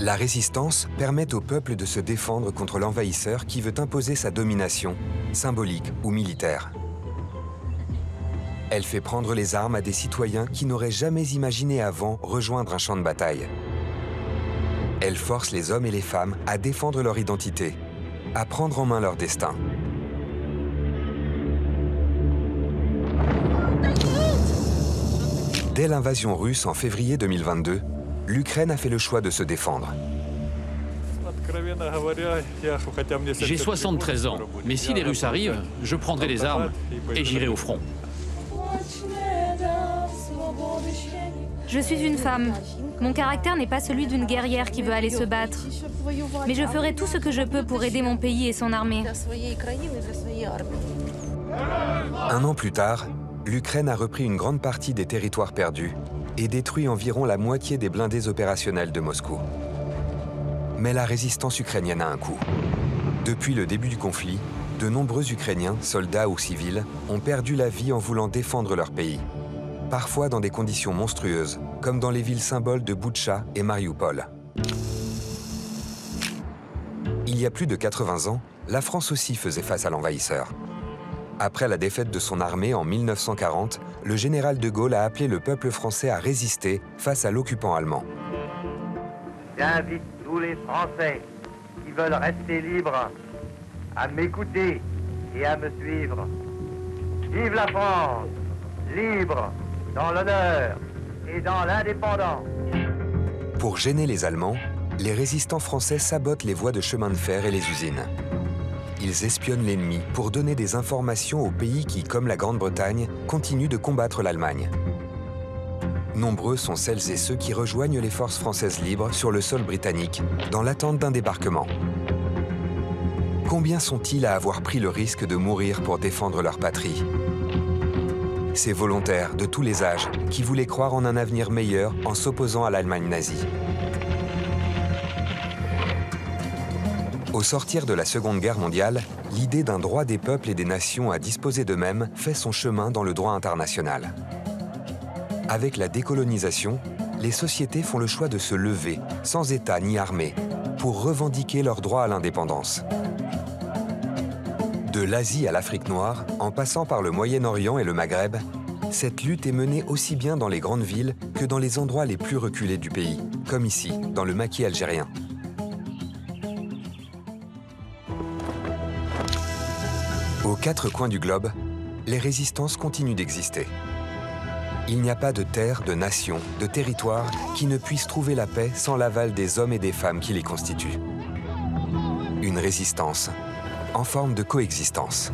La résistance permet au peuple de se défendre contre l'envahisseur qui veut imposer sa domination, symbolique ou militaire. Elle fait prendre les armes à des citoyens qui n'auraient jamais imaginé avant rejoindre un champ de bataille. Elle force les hommes et les femmes à défendre leur identité, à prendre en main leur destin. Dès l'invasion russe en février 2022, l'Ukraine a fait le choix de se défendre. J'ai 73 ans, mais si les Russes arrivent, je prendrai les armes et j'irai au front. Je suis une femme. Mon caractère n'est pas celui d'une guerrière qui veut aller se battre. Mais je ferai tout ce que je peux pour aider mon pays et son armée. Un an plus tard, l'Ukraine a repris une grande partie des territoires perdus et détruit environ la moitié des blindés opérationnels de Moscou. Mais la résistance ukrainienne a un coût. Depuis le début du conflit, de nombreux Ukrainiens, soldats ou civils, ont perdu la vie en voulant défendre leur pays. Parfois dans des conditions monstrueuses, comme dans les villes symboles de Boutcha et Marioupol. Il y a plus de 80 ans, la France aussi faisait face à l'envahisseur. Après la défaite de son armée en 1940, le général de Gaulle a appelé le peuple français à résister face à l'occupant allemand. J'invite tous les Français qui veulent rester libres à m'écouter et à me suivre. Vive la France, libre, dans l'honneur et dans l'indépendance. Pour gêner les Allemands, les résistants français sabotent les voies de chemin de fer et les usines. Ils espionnent l'ennemi pour donner des informations aux pays qui, comme la Grande-Bretagne, continuent de combattre l'Allemagne. Nombreux sont celles et ceux qui rejoignent les forces françaises libres sur le sol britannique, dans l'attente d'un débarquement. Combien sont-ils à avoir pris le risque de mourir pour défendre leur patrie? Ces volontaires de tous les âges qui voulaient croire en un avenir meilleur en s'opposant à l'Allemagne nazie. Au sortir de la Seconde Guerre mondiale, l'idée d'un droit des peuples et des nations à disposer d'eux-mêmes fait son chemin dans le droit international. Avec la décolonisation, les sociétés font le choix de se lever, sans État ni armée, pour revendiquer leur droit à l'indépendance. De l'Asie à l'Afrique noire, en passant par le Moyen-Orient et le Maghreb, cette lutte est menée aussi bien dans les grandes villes que dans les endroits les plus reculés du pays, comme ici, dans le maquis algérien. Aux quatre coins du globe, les résistances continuent d'exister. Il n'y a pas de terre, de nation, de territoire qui ne puisse trouver la paix sans l'aval des hommes et des femmes qui les constituent. Une résistance en forme de coexistence.